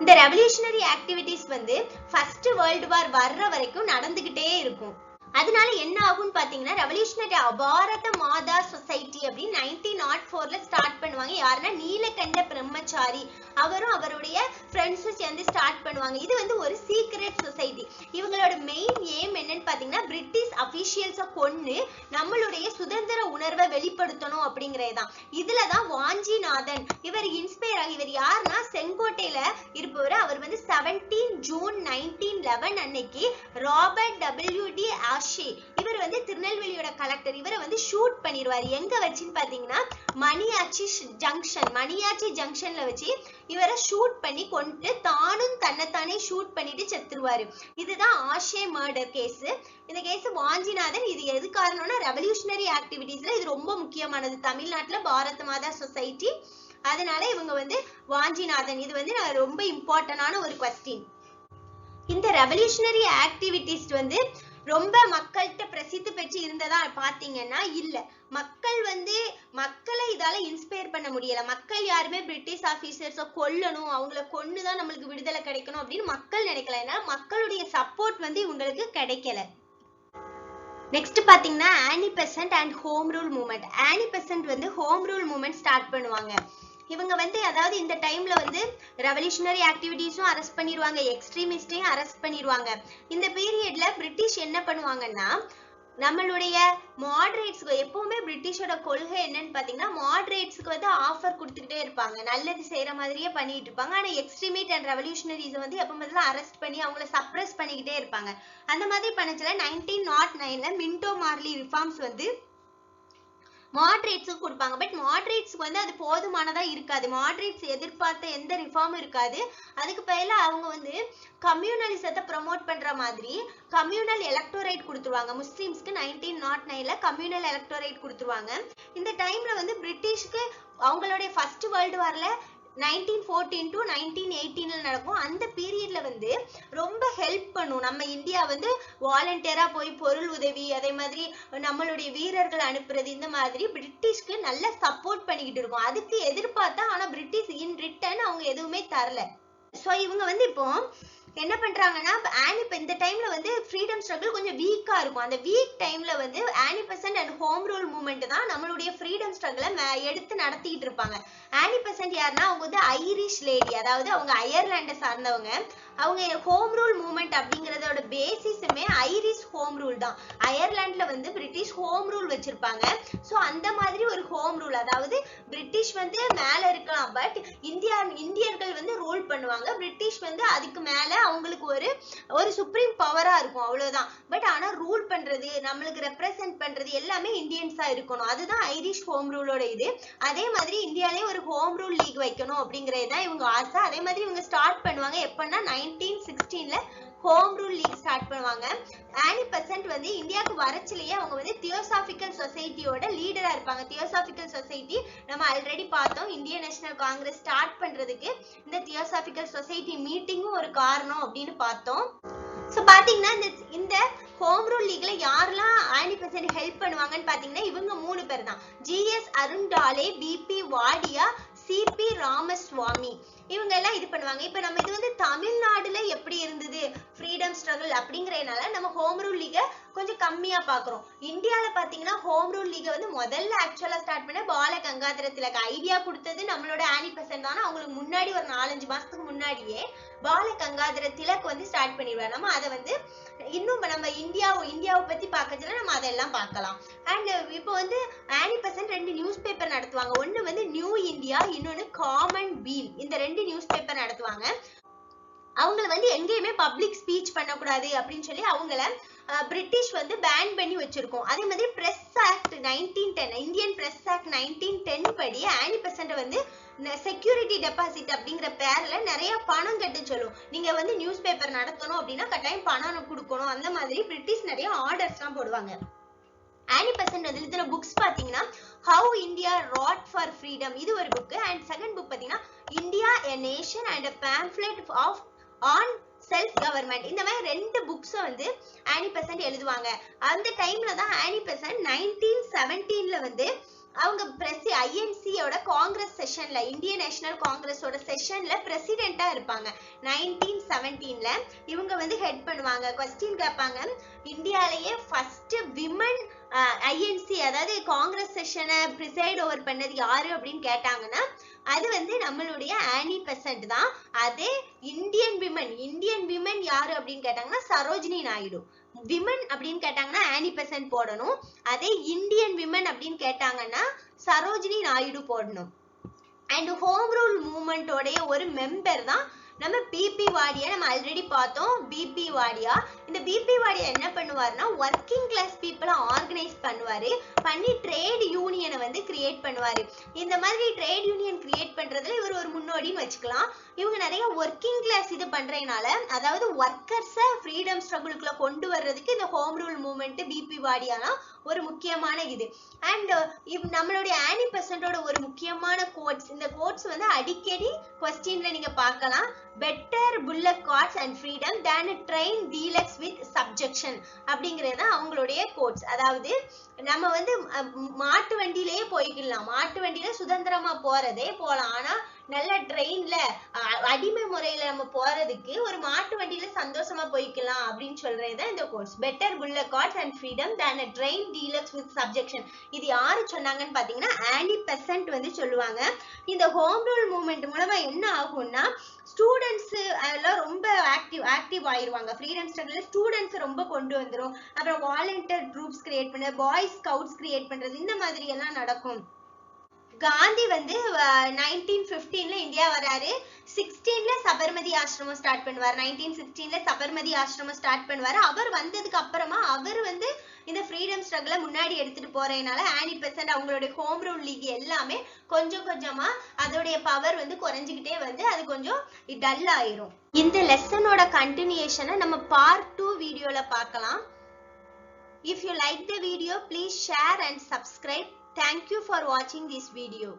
இந்த ரெவல்யூஷனரி ஆக்டிவிட்டிஸ் வந்து ஃபர்ஸ்ட் வேர்ல்டு வார் வர்ற வரைக்கும் நடந்துகிட்டே இருக்கும். அதனால என்ன ஆகும்னு பாத்தீங்கன்னா ரெவல்யூஷனரி பாரத மாதா சொசைட்டி அப்படின்னு 1904ல ஸ்டார்ட் பண்ணுவாங்க. யாருன்னா நீலகண்ட பிரம்மச்சாரி அவரும் அவருடைய ஃப்ரெண்ட்ஸும் சேர்ந்து ஸ்டார்ட் பண்ணுவாங்க. இது வந்து ஒரு சீக்ரெட் சொசைட்டி. இவங்களோட மெயின் எய்ம் என்னன்னு பாத்தீங்கன்னா பிரிட்டிஷ் அபிஷியல்ஸை கொன்னு நம்மளுடைய சுதந்திர உணர்வை வெளிப்படுத்தணும் அப்படிங்கறதுதான். இதுலதான் வாஞ்சிநாதன் இவர் இன்ஸ்பயர் ஆகி, இவர் யாருன்னா செங்கோட்டையில இருப்பவர். அவர் வந்து 17 ஜூன் 1911 அன்னைக்கு ராபர்ட் டபிள்யூ.டி. ஆஷே இவர் வந்து திருநெல்வேலியோட கலெக்டர், இவரை வந்து ஷூட் பண்ணிடுவாரு. எங்க வச்சுன்னு பாத்தீங்கன்னா மணியாச்சி ஜங்ஷன்ல வச்சு இவரை ஷூட் பண்ணி கொண்டு தானும் தன்னைத்தானே ஷூட் பண்ணிட்டு செத்துருவாரு. இதுதான் ஆஷே மர்டர் கேஸ். இந்த கேஸ் வாஞ்சிநாதன். இது எது காரணம்னா ரெவல்யூஷனரி ஆக்டிவிட்டிஸ்ல இது ரொம்ப முக்கியமானது. தமிழ்நாட்டுல பாரத மாதா சொசைட்டி, அதனால இவங்க வந்து வாஞ்சிநாதன். இது வந்து ரொம்ப இம்பார்ட்டன்டான ஒரு கொஸ்டின். இந்த ரெவல்யூஷனரி ஆக்டிவிட்டிஸ் வந்து ரொம்ப மக்கள்கிட்ட பிரசித்தி பெற்று இருந்ததா பாத்தீங்கன்னா இல்ல. மக்களை இதால இன்ஸ்பயர் பண்ண முடியல. மக்கள் யாருமே பிரிட்டிஷ் ஆபீசர்ஸ கொல்லணும், அவங்கள கொன்னுதான் நம்மளுக்கு விடுதலை கிடைக்கணும் அப்படின்னு மக்கள் நினைக்கல. ஏன்னா மக்களுடைய சப்போர்ட் வந்து இவங்களுக்கு கிடைக்கல. நெக்ஸ்ட் பாத்தீங்கன்னா Annie Besant and home rule movement. Annie Besant வந்து ஹோம் ரூல் மூவ்மெண்ட் ஸ்டார்ட் பண்ணுவாங்க. இவங்க வந்து அதாவது இந்த டைம்ல வந்து ரெவல்யூஷனரி ஆக்டிவிட்டிஸும் அரெஸ்ட் பண்ணிடுவாங்க, எக்ஸ்ட்ரீமிஸ்டையும் அரெஸ்ட் பண்ணிடுவாங்க. இந்த பீரியட்ல பிரிட்டிஷ் என்ன பண்ணுவாங்கன்னா நம்மளுடைய மாடரேட்ஸ்க்கு எப்பவுமே பிரிட்டிஷோட கொள்கை என்னன்னு பாத்தீங்கன்னா மாடரேட்ஸ்க்கு வந்து ஆஃபர் கொடுத்துக்கிட்டே இருப்பாங்க, நல்லது செய்யற மாதிரியே பண்ணிட்டு இருப்பாங்க. ஆனா எக்ஸ்ட்ரீமிஸ்ட் அண்ட் ரெவல்யூஷனரிஸ் வந்து எப்ப முதல்ல அரெஸ்ட் பண்ணி அவங்கள சப்ரஸ் பண்ணிக்கிட்டே இருப்பாங்க. அந்த மாதிரி பண்ணச்சுல 1909ல மின்டோ மார்லி ரிஃபார்ம்ஸ் வந்து மாடரேட்ஸுக்கு கொடுப்பாங்க. பட் மாடரேட்ஸ்க்கு வந்து அது போதுமானதா இருக்காது. மாடரேட்ஸ் எதிர்பார்த்த எந்த ரிஃபார்மும் இருக்காது. அதுக்கு பதிலா அவங்க வந்து கம்யூனலிசத்தை ப்ரமோட் பண்ற மாதிரி கம்யூனல் எலக்டோரேட் கொடுத்துருவாங்க. முஸ்லிம்ஸ்க்கு 1909ல கம்யூனல் எலக்டோரேட் கொடுத்துருவாங்க. இந்த டைம்ல வந்து பிரிட்டிஷ்க்கு அவங்களுடைய ஃபர்ஸ்ட் வேர்ல்டு வார்ல 1914 to 1918 நடக்கும். அந்த பீரியட்ல வந்து ரொம்ப ஹெல்ப் பண்ணும். நம்ம இந்தியா வந்து வாலண்டியரா போய் பொருள் உதவி, அதே மாதிரி நம்மளுடைய வீரர்கள் அனுப்புறது, இந்த மாதிரி பிரிட்டிஷ்க்கு நல்ல சப்போர்ட் பண்ணிக்கிட்டு இருக்கும். அதுக்கு எதிர்பார்த்தா ஆனா பிரிட்டிஷ் இன் ரிட்டர்ன் அவங்க எதுவுமே தரல. சோ இவங்க வந்து இப்போ என்ன பண்றாங்கன்னா இந்த டைம்ல வந்து ஃப்ரீடம் ஸ்ட்ரகிள் கொஞ்சம் வீக்கா இருக்கும். அந்த வீக் டைம்ல வந்து Annie Besant and home rule movement தான் நம்மளுடைய ஃப்ரீடம் ஸ்ட்ரகிளை எடுத்து நடத்திட்டு இருப்பாங்க. ஆனி பெசன்ட் யாருன்னா அவங்க வந்து ஐரிஷ் லேடி, அதாவது அவங்க அயர்லாண்டை சார்ந்தவங்க. அவங்க ஹோம் ரூல் மூவ்மெண்ட் அப்படிங்கறதோட பேசிஸுமே ஐரிஷ் ஹோம் ரூல் தான். அயர்லாண்ட்ல வந்து பிரிட்டிஷ் ஹோம் ரூல் வச்சிருப்பாங்க. சோ அந்த மாதிரி ஒரு ஹோம் ரூல், அதாவது பிரிட்டிஷ் வந்து மேல இருக்கலாம், பட் இந்தியர்கள் வந்து ரூல் பண்ணுவாங்க. பிரிட்டிஷ் வந்து அதுக்கு மேல அவங்களுக்கு ஒரு சுப்ரீம் பவரா இருக்கும், அவ்வளவுதான். பட் ஆனா ரூல் பண்றது, நம்மளுக்கு ரெப்ரசென்ட் பண்றது எல்லாமே இந்தியன்ஸா இருக்கணும். அதுதான் ஐரிஷ் ஹோம் ரூலோட இது. அதே மாதிரி இந்தியாலே ஒரு ஹோம் ரூல் லீக் வைக்கணும் அப்படிங்கறதுதான் இவங்க ஆசை. அதே மாதிரி இவங்க ஸ்டார்ட் பண்ணுவாங்க எப்பன்னா 1916ல ஹோம் ரூல் லீக் ஸ்டார்ட் பண்ணுவாங்க. ஆனி பெசன்ட் வந்து இந்தியாவுக்கு வரச்சிலேயே அவங்க வந்து தியோசாபிக்கல் சொசைட்டியோட லீடரா இருப்பாங்க. தியோசாபிக்கல் சொசைட்டி நம்ம ஆல்ரெடி பார்த்தோம். இந்தியன் நேஷனல் காங்கிரஸ் ஸ்டார்ட் பண்றதுக்கு இந்த தியோசாபிக்கல் சொசைட்டி மீட்டிங்கும் ஒரு காரணம் அப்படின்னு பார்த்தோம். சோ பாத்தீங்கன்னா இந்த ஹோம் ரூல் லீக்ல யாரெல்லாம் ஆனி பெசன்ட் ஹெல்ப் பண்ணுவாங்கன்னு பாத்தீங்கன்னா இவங்க 3 பேர் தான். G S. அருண்டாலே, BB. Wadia, CP. Ramaswamy, இவங்க எல்லாம் இது பண்ணுவாங்க. இப்ப நம்ம இது வந்து தமிழ்நாடுல எப்படி இருந்தது ஃப்ரீடம் ஸ்ட்ரகிள் அப்படிங்கறதுனால நம்ம ஹோம் ரூல் லீக கொஞ்சம் கம்மியா பாக்குறோம். இந்தியால பாத்தீங்கன்னா ஹோம் ரூல் லீக வந்து முதல்ல ஆக்சுவலா ஸ்டார்ட் பண்ண பால கங்காதர திலக். ஐடியா கொடுத்தது நம்மளோட ஆனி பெசன்ட் தான். அவங்களுக்கு முன்னாடி ஒரு 4-5 மாசத்துக்கு முன்னாடியே பால கங்காதர திலக் வந்து ஸ்டார்ட் பண்ணிடுவாங்க. நம்ம அதை வந்து இன்னும் நம்ம இந்தியாவை பத்தி பார்க்கறதுல நம்ம அதெல்லாம் பார்க்கலாம். அண்ட் இப்போ வந்து ஆனி பெசன்ட் 2 நியூஸ் பேப்பர் நடத்துவாங்க. ஒண்ணு வந்து நியூ இந்தியா, இன்னொன்னு காமன் வீல். இந்த 2 நியூஸ் பேப்பர் நடத்துவாங்க. அவங்கள வந்து எங்கேயுமே பப்ளிக் ஸ்பீச் பண்ணக்கூடாது அப்படின்னு சொல்லி அவங்கள பிரிட்டிஷ் வந்து பேன் பண்ணி வச்சிருக்கோம். அதே மாதிரி press act 1910 Indian press act 1910 படி ஆனி பெசன்ட் வந்து செக்யூரிட்டி டெபாசிட் அப்படிங்கிற பேர்ல நிறைய பணம் கட்ட சொல்லும். நீங்க வந்து நியூஸ் பேப்பர் நடத்தணும் அப்படின்னா கட்டாயம் பணம் கொடுக்கணும். அந்த மாதிரி பிரிட்டிஷ் நிறைய ஆர்டர்ஸ் எல்லாம் போடுவாங்க. ஆனி பெசன்ட் எழுதின புக்ஸ் பாத்தீங்கன்னா how India wrought for freedom இது ஒரு புக். அண்ட் செகண்ட் புக் பாத்தீங்கன்னா India a nation and a pamphlet of on self government. இந்த மாதிரி 2 புக்ஸ் வந்து ஆனி பெசன்ட் எழுதுவாங்க. அந்த டைம்ல தான் ஆனி பெசன்ட் 1917ல வந்து அவங்க ஐஎன்சியோட காங்கிரஸ் செஷன்ல இந்தியன் நேஷனல் காங்கிரஸோட செஷன்ல பிரசிடென்ட்டா இருப்பாங்க. 1917ல இவங்க வந்து ஹெட் பண்ணுவாங்க. क्वेश्चन கேட்பாங்க, இந்தியாலயே ஃபர்ஸ்ட் விமன் ஐஎன்சி அதாவது காங்கிரஸ் செஷனை பிரிசைட் ஓவர் பண்ணது யாரு அப்படின்னு கேட்டாங்கன்னா அது வந்து நம்மளுடைய ஆனி பெசன்ட் தான். அதே இந்தியன் விமன் யாரு அப்படின்னு கேட்டாங்கன்னா சரோஜினி நாயுடு. விமன் அப்படின்னு கேட்டாங்கன்னா ஆனி பெசன்ட் போடணும். அதே இந்தியன் விமன் அப்படின்னு கேட்டாங்கன்னா சரோஜினி நாயுடு போடணும். அண்ட் ஹோம் ரூல் மூவ்மெண்டோடைய ஒரு மெம்பர் தான் நம்ம பிபி வாடியா. நம்ம ஆல்ரெடி பார்த்தோம் பிபி வாடியா. இந்த பிபி வாடியா என்ன பண்ணுவாருன்னா ஒர்க்கிங் கிளாஸ் பீப்புளை ஆர்கனைஸ் பண்ணி ட்ரேட் யூனியனை வந்து கிரியேட் பண்ணுவாரு. இந்த மாதிரி ட்ரேட் யூனியன் கிரியேட் பண்றதுல இவர் ஒரு முன்னோடின்னு வச்சுக்கலாம். இவங்க நிறைய ஒர்க்கிங் கிளாஸ் இது பண்றதுனால அதாவது ஒர்க்கர்ஸை ஃப்ரீடம் ஸ்ட்ரகிள்குள்ள கொண்டு வர்றதுக்கு இந்த ஹோம் ரூல் மூவ்மெண்ட் பிபி வாடியானா ஒரு முக்கியமான இது. அண்ட் நம்மளுடைய ஆனி பெசன்ட்டோட ஒரு முக்கியமான கோட்ஸ். இந்த கோட்ஸ் வந்து அடிக்கடி क्वेश्चनல நீங்க பார்க்கலாம். Better bullet cards and freedom than a train deluxe with subjection அப்படிங்கறது அவங்களுடைய கோட்ஸ். அதாவது நம்ம வந்து மாட்டு வண்டியிலேயே போய்க்கலாம். மாட்டு வண்டியில சுதந்திரமா போறதே போலாம். ஆனா நல்ல ட்ரெயின்ல அடிமை முறையில நம்ம போறதுக்கு ஒரு மாட்டு வண்டியில சந்தோஷமா போய்க்கலாம் அப்படின்னு சொல்றதுதான் இந்த quotes. Better bullet cards and freedom than a train deluxe with subjection. இது யாரு சொன்னாங்கன்னு பாத்தீங்கன்னா ஆனி பெசன்ட் வந்து சொல்லுவாங்க. இந்த ஹோம் ரூல் மூவ்மெண்ட் மூலமா என்ன ஆகும்னா ஸ்டூடெண்ட்ஸ் எல்லாம் ரொம்ப ஆக்டிவ் ஆயிருவாங்க. ஃப்ரீடம் ஸ்ட்ரகிள்ல ஸ்டூடெண்ட்ஸ் ரொம்ப கொண்டு வந்துரும். அப்புறம் வாலண்டியர் குரூப்ஸ் கிரியேட் பண்ண, பாய்ஸ் ஸ்கவுட்ஸ் கிரியேட் பண்றது இந்த மாதிரி எல்லாம் நடக்கும். காந்தி வந்து 1915ல இந்தியா வராரு. 16ல சபர்மதி ஆசிரமம் ஸ்டார்ட் பண்ணுவார். 1916ல சபர்மதி ஆசிரமம் ஸ்டார்ட் பண்ணுவாரு. அவர் வந்ததுக்கு அப்புறமா அவர் வந்து இந்த ஃப்ரீடம் ஸ்ட்ரகிள முன்னாடி எடுத்துட்டு போறதுனால ஆனி பெசன்ட் அவங்களுடைய ஹோம் ரூல் லீக் எல்லாமே கொஞ்சம் கொஞ்சமா அதோடைய பவர் வந்து குறைஞ்சிக்கிட்டே வந்து அது கொஞ்சம் டல் ஆயிரும். இந்த லெசனோட கண்டினியூஷனை நம்ம பார்ட் 2 வீடியோல பார்க்கலாம். If you like the video, please share and subscribe. Thank you for watching this video.